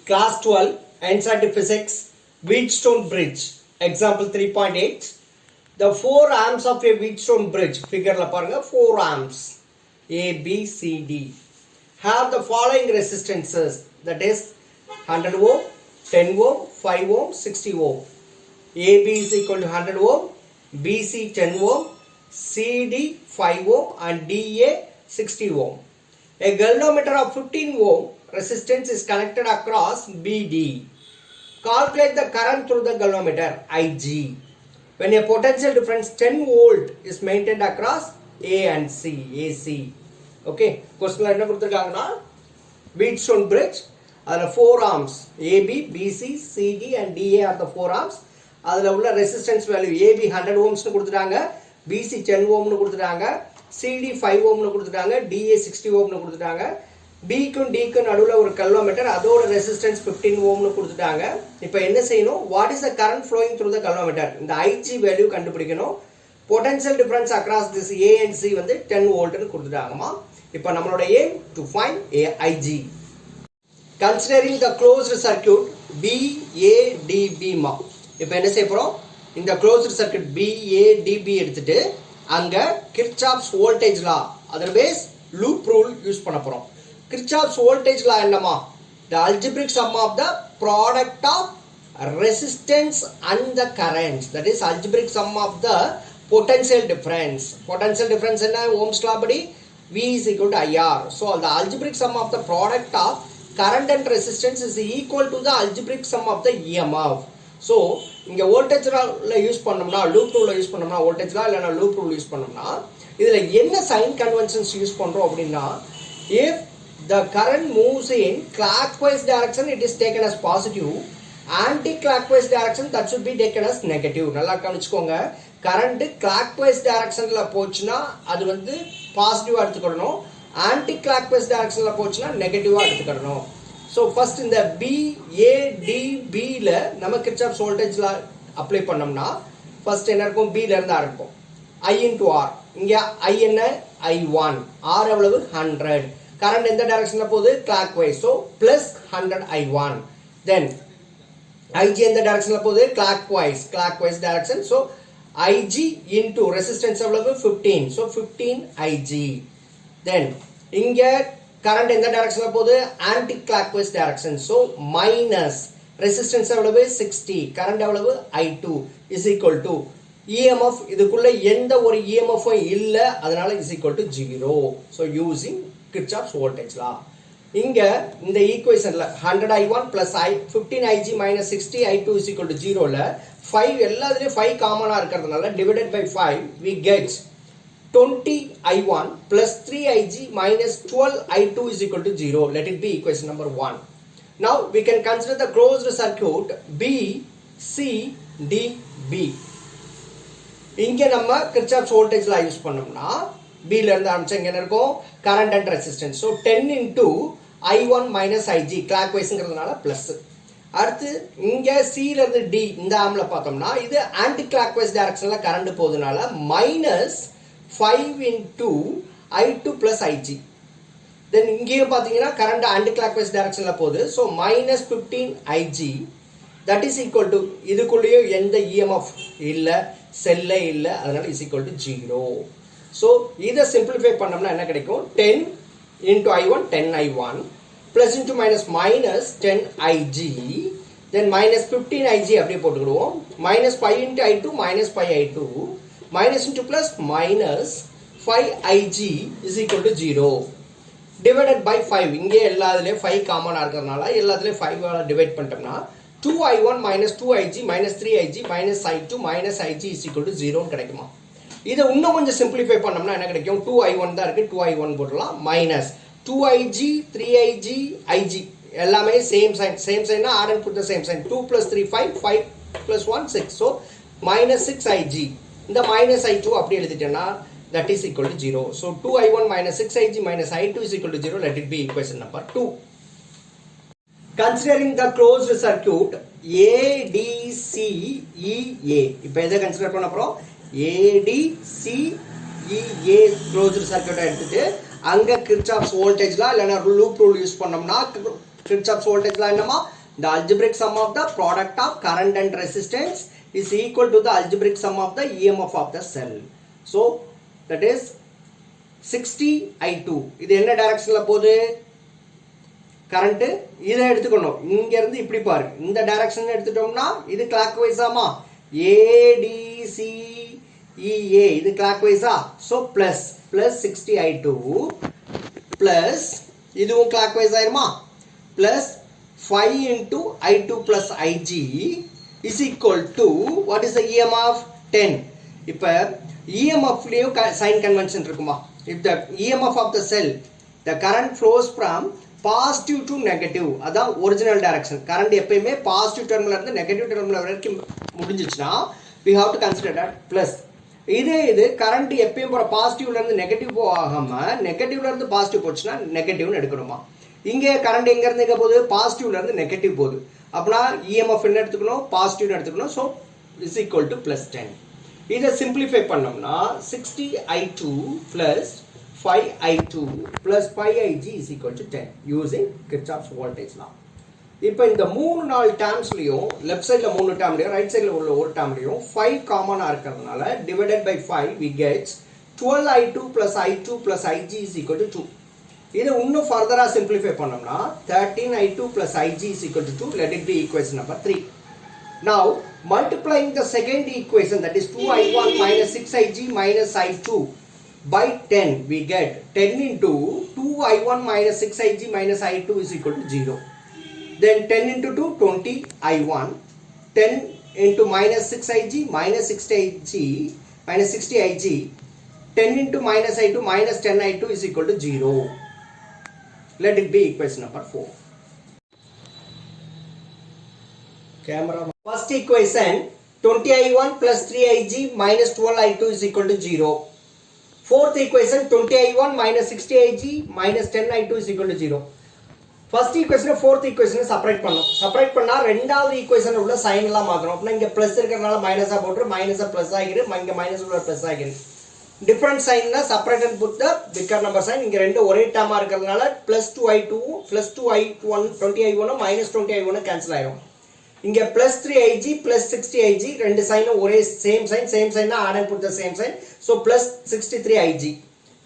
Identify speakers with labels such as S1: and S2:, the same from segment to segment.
S1: Class 12, NCERT Physics, Wheatstone Bridge, example 3.8. The 4 arms of a Wheatstone bridge, figure la paranga, 4 arms, A, B, C, D, have the following resistances, that is 100 ohm, 10 ohm, 5 ohm, 60 ohm. AB is equal to 100 ohm, BC 10 ohm, CD 5 ohm and DA 60 ohm. A galvanometer of 15 ohm resistance is connected across BD. Calculate the current through the galvanometer IG when a potential difference 10 volt is maintained across A and C, AC. Okay, question என்ன கொடுத்திருக்காங்கன்னா Wheatstone bridge, அதில் 4 arms AB, BC, CD and DA are the 4 arms. அதில் உள்ள resistance value AB 100 ohms கொடுத்துட்டாங்க, BC 10 ohm கொடுத்துட்டாங்க, CD 5 ohm கொடுத்துட்டாங்க, DA 60 ohm கொடுத்துட்டாங்க. Bக்கும் Dக்கும் நடுவில் ஒரு galvanometer, அதோட resistance 15 ohm கொடுத்துட்டாங்க. இப்போ என்ன செய்யணும்? What is the current flowing through the galvanometer? இந்த IG value கண்டுபிடிக்கணும். Potential difference across this A and C வந்து 10 volt கொடுத்துட்டாங்கம்மா. இப்போ நம்மளோட aim to find IG. Considering the closed circuit BADB மா. இப்போ என்ன செய்ய போறோம்? இந்த closed circuit BADB எடுத்துட்டு அங்க Kirchhoff's voltage law, otherwise loop rule use பண்ண போறோம். Kirchhoff's voltage law என்னமா? The algebraic sum of the product of resistance and the current. That is algebraic sum of the potential difference. Potential difference என்ன? Ohm's law படி V is equal to IR. So the algebraic sum of the product of current and resistance is equal to the algebraic sum of the EMF. So இங்க voltage law use பண்ணோம்னா, loop rule use பண்ணோம்னா, voltage law இல்லனா loop rule use பண்ணோம்னா, இதுல என்ன sign conventions use பண்றோம் அப்படினா, if the current moves in clockwise direction, it is taken as positive. Anti-clockwise direction, that should be taken as negative. நல்லா கவனிச்சுக்கோங்க. current clockwise directionல போச்சுனா அது வந்து பாசிட்டிவா எடுத்துக்கணும். anti-clockwise directionல போச்சுனா நெகட்டிவா எடுத்துக்கணும். So first இந்த BADB ல நம்ம Kirchhoff's voltage law அப்ளை பண்ணோம்னா first என்ன இருக்கும்? B ல இருந்து ஆரம்பிப்போம். I into R. இங்க I என்ன? I1. R எவ்வளவு? 100. current எந்த டைரக்ஷன்ல போகுது? clockwise. So plus 100 I1. Then IG எந்த டைரக்ஷன்ல போகுது? clockwise direction. So IG into resistance எவ்வளவு? 15. So 15 IG. Then இங்க current எந்த டைரக்ஷன்ல போகுது? anti clockwise direction. So minus resistance எவ்வளவு? 60. current எவ்வளவு? I2 is equal to EMF, இதுக்குள்ள எந்த ஒரு EMF இல்ல, அதனால is equal to 0. So using Kirchhoff's voltage law. இங்க இந்த ஈக்குவேஷன்ல 100 I1 plus 15 IG minus 60 I2 is equal to 0 ல 5 எல்லாத்துலயும் 5 காமனா இருக்கிறதுனால divided by 5 we get 20 I1 plus 3 IG minus 12 I2 is equal to 0. Let it be equation number 1. Now we can consider the closed circuit BCDB. இங்க நம்ம Kirchhoff's voltage law use பண்ணோம்னா B ல இருந்து ஆரம்பிச்சா இங்க என்ன இருக்கும்? current and resistance. So 10 into I1 minus IG clockwise-ங்கிறதுனால plus. அடுத்து இங்க C ல இருந்து D இந்த ஆம்ல பார்த்தோம்னா இது anti clockwise directionல current போகுதுனால minus 5 into I2 plus IG. Then இங்கேயும் பாத்தீங்கன்னா current anti clockwise directionல போகுது. So minus 15 IG. That is equal to இதுக்குள்ளேயே எந்த EMF இல்ல, செல்ல இல்ல, அதனால is equal to 0. So இதை simplify பண்ணோம்னா என்ன கிடைக்கும்? 10 into I1 10 I1 plus into minus 10 IG, then minus 15 IG அப்படியே போட்டுக்கிடுவோம். minus 5 into I2 minus 5 I2 minus into plus minus 5 IG is equal to 0 divided by 5. இங்கே எல்லாத்துலயும் 5 காமனா இருக்கிறதுனால எல்லாத்துலயும் 5 ஆல டிவைட் பண்ணிட்டோம்னா 2I1 minus 2IG minus 3IG minus I2 minus IG is equal to 0 கிடைக்குமா? இதை இன்னும் கொஞ்சம் சிம்பிளிஃபை பண்ணோம்னா என்ன கிடைக்கும்? 2I1 தான் இருக்கு, 2I1 போடலாம். மைனஸ் 2IG 3IG IG எல்லாமே same சைன்னா R and put the same sign. 2 plus 3 5 5 plus 1 6. So minus 6IG. இந்த minus I2 அப்படி எழுதிட்டேன்னா that is equal to 0. So 2I1 minus 6IG minus I2 is equal to 0. Let it be equation number 2. Considering the closed circuit ADCEA. இப்போ எதை consider பண்ண போறோம்? ADCEA closed circuit எடுத்துட்டு அங்க Kirchhoff's voltage law இல்லனா loop rule use பண்ணோம்னா Kirchhoff's voltage law என்னமா the algebraic sum of the product of current and resistance is equal to the algebraic sum of the EMF of the cell. So that is 60I2. இது என்ன டைரக்ஷன்ல போகுது current இதை எடுத்துக்கணும் இங்க இருந்து இப்படி பாரு இந்த டைரக்ஷன் எடுத்துட்டோம்னா இது கிளாக் வைஸாமா ADCEA இது கிளாக் வைஸா ஸோ பிளஸ் 60I2 பிளஸ் இதுவும் கிளாக் வைஸ் ஆயிருமா plus 5 into I2 plus IG is equal to what is the EMF 10. இப்போ EMF லேயும் sign convention இருக்குமா if the EMF of the cell the current flows from positive to negative அதான் original direction current எப்பயுமே positive terminal இருந்து negative terminal வரைக்கும் முடிஞ்சிச்சுன்னா we have to consider that plus இது current எப்பயும் போற பாசிட்டிவ்ல இருந்து நெகட்டிவ் போகாம நெகட்டிவ்ல இருந்து பாசிட்டிவ் போச்சுன்னா நெகட்டிவ்னு எடுக்கணுமா இங்கே கரண்ட் எங்க இருந்து எங்க போகுது பாசிட்டிவ்ல இருந்து நெகட்டிவ் போகுது அப்படின்னா EMF என்ன எடுத்துக்கணும் பாசிட்டிவ் எடுத்துக்கணும் so is equal to plus 10 இதை சிம்பிளிஃபை பண்ணோம்னா 60I2 plus 5I2 plus 5IG is equal to 10 using Kirchhoff's voltage law இப்போ இந்த 3-4 டேர்ம்ஸ்லையும் லெஃப்ட் சைடில் 3 டேர்ம்லையும் ரைட் சைடில் உள்ள ஒரு டேர்ம்லையும் 5 காமனாக இருக்கிறதுனால divided by 5 we get 12I2 plus I2 plus IG is equal to 2 இதை இன்னும் ஃபர்தராக சிம்பிளிஃபை பண்ணோம்னா 13I2 plus IG is equal to 2 let it be equation number 3 now multiplying the second equation that is 2I1 minus 6IG minus I2 by 10 we get 10 into 2I1 minus 6IG minus I2 is equal to 0 then 10 into 2 20I1 10 into minus 6IG minus 60IG minus 60IG 10 into minus I2 minus 10I2 is equal to 0 let it be equation number 4 camera first equation 20I1 plus 3IG minus 12I2 is equal to 0 fourth equation 20I1 minus 60IG minus 10I2 is equal to 0 first equation fourth equation separate பண்ணோம் separate பண்ணா ரெண்டாவது equation உள்ள sign எல்லாம் மாத்தணும் அப்படின்னா இங்க plus இருக்கிறதுனால மைனஸா போட்டு மைனஸா பிளஸ் ஆகிரு இங்க மைனஸ் உள்ள பிளஸ் ஆகிரு டிஃபரண்ட் சைன்னா separate and put the bigger number sign இங்க ரெண்டு ஒரே டேர்மா இருக்கிறதுனால plus 2I2 plus 2I1 20I1 minus 20I1 cancel ஆயிரும் இங்க பிளஸ் 3IG பிளஸ் 60IG ரெண்டு சைனும் ஒரே சேம் சைன்னா add and put the same sign so plus 63IG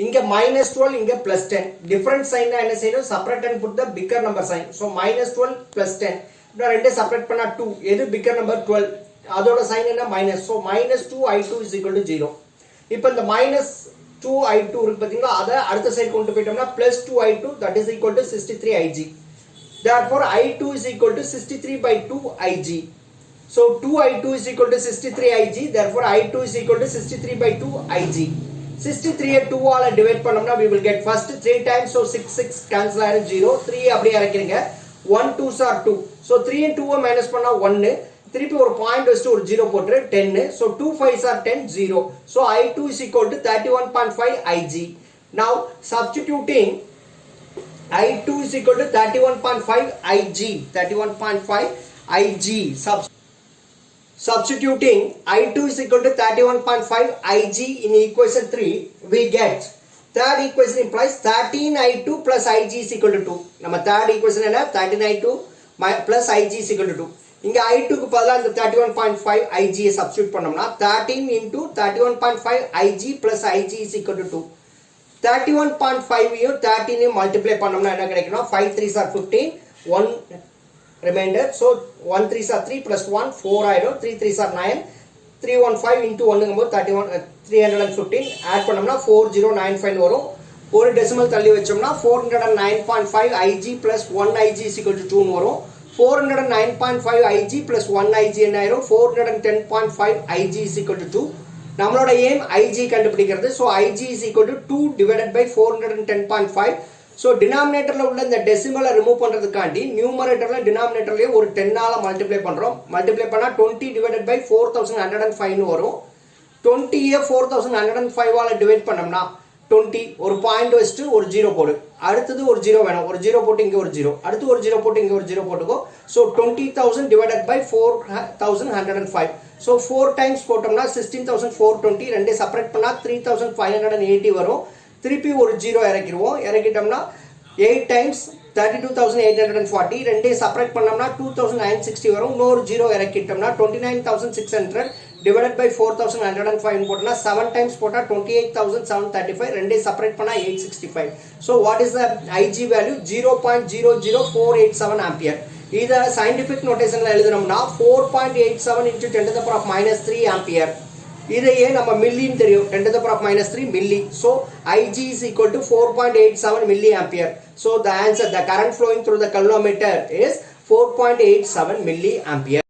S1: இங்க minus 12 இங்க plus 10 different sign என்ன செய்யணும் separate and put the bigger number sign so minus 12 plus 10 இப்ப ரெண்டே செப்பரேட் பண்ணா 2 எது bigger number 12 அதோட sign என்ன minus so minus 2I2 is equal to 0 இப்போ இந்த minus 2I2 இருக்கு பாத்தீங்களா அத அடுத்த சைடு கொண்டு போய்ட்டோம்னா plus 2I2 that is equal to 63IG therefore I2 is equal to 63 by 2IG so 2I2 is equal to 63IG therefore I2 is equal to 63 by 2IG 63 2 ஆல divide பண்ணோம்னா we will get first 3 times so 6 cancel ஆயிரும் 0 3 அப்படியே இறக்கிடுங்க 1 2s are 2 so 3 and 2 minus பண்ணா 1 திருப்பி ஒரு point வச்சிட்டு ஒரு 0 போட்டு 10 so 2 5s are 10 0 so I2 is equal to 31.5 IG now substituting I2 is equal to 31.5 IG 31.5 IG substituting I2 is equal to 31.5 IG in equation 3 we get third equation implies 13I2 plus IG is equal to 2 நம்ம third equation என்ன 13I2 plus IG is equal to 2 இங்க I2 க்கு பதிலா இந்த 31.5 IG ஐ substitute பண்ணோம்னா 13 into 31.5 IG plus IG is equal to 2 31.5 யும் 13 யும் multiply பண்ணோம்னா என்ன கிடைக்கும்னா 5 3s are 15 1 remainder so 1 3s are 3 plus 1 4 ஆயிடும் 3 3s are 9 315 into 1 ங்கும்போது 31 315 ஆட் பண்ணோம்னா 4095 வரும் ஒரு டெசிமல் தள்ளி வச்சோம்னா 409.5 IG plus 1 IG is equal to 2 னு வரும் 409.5 IG plus 1 IG என்ன ஆயிரும் 410.5 IG is equal to 2 நம்மளோட எய்ம் IG கண்டுபிடிக்கிறது so IG is equal to 2 divided by 410.5 so denominatorல உள்ள இந்த டெசிமலை ரிமூவ் பண்றதுக்காண்டி நியூமரேட்டர்ல டினாமினேட்டர்லயே ஒரு 10 ஆல மல்டிப்ளை பண்றோம் மல்டிப்ளை பண்ணா 20 divided by 4105 னு வரும் 20 ஐ 4105 ஆல டிவைட் பண்ணோம்னா 20 ஒரு பாயிண்ட் வச்சிட்டு ஒரு 0 போடு அடுத்து ஒரு 0 வேணும் ஒரு 0 போட்டு இங்க ஒரு 0 அடுத்து ஒரு 0 போட்டு இங்க ஒரு 0 போட்டுக்கோ so 20000 divided by 4105 so 4 times போட்டோம்னா 16420 ரெண்டே செப்பரேட் பண்ணா 3580 வரும் திருப்பி ஒரு 0 இறக்கிடுவோம் இறக்கிட்டோம்னா 8 times 32,840 ரெண்டையும் செப்பரேட் பண்ணோம்னா 2,960 வரும். இன்னொரு ஜீரோ இறக்கிட்டோம்னா 29,600 டிவைடட் பை 4,105 போட்டோம்னா 7 டைம்ஸ் போட்டால் 28,735. ரெண்டையும் செப்பரேட் பண்ணால் 865. So what is the IG value? 0.00487 ampere. இதை சயின்டிஃபிக் நோட்டேஷனில் எழுதுனோம்னா 4.87 into 10 to the power of -3 ampere. இதையே நம்ம மில்லின்னு தெரியும், 10 to the power of -3 milli. So Ig is equal to 4.87 milli ampere. So the answer, the current flowing through the calorimeter is 4.87 milli ampere.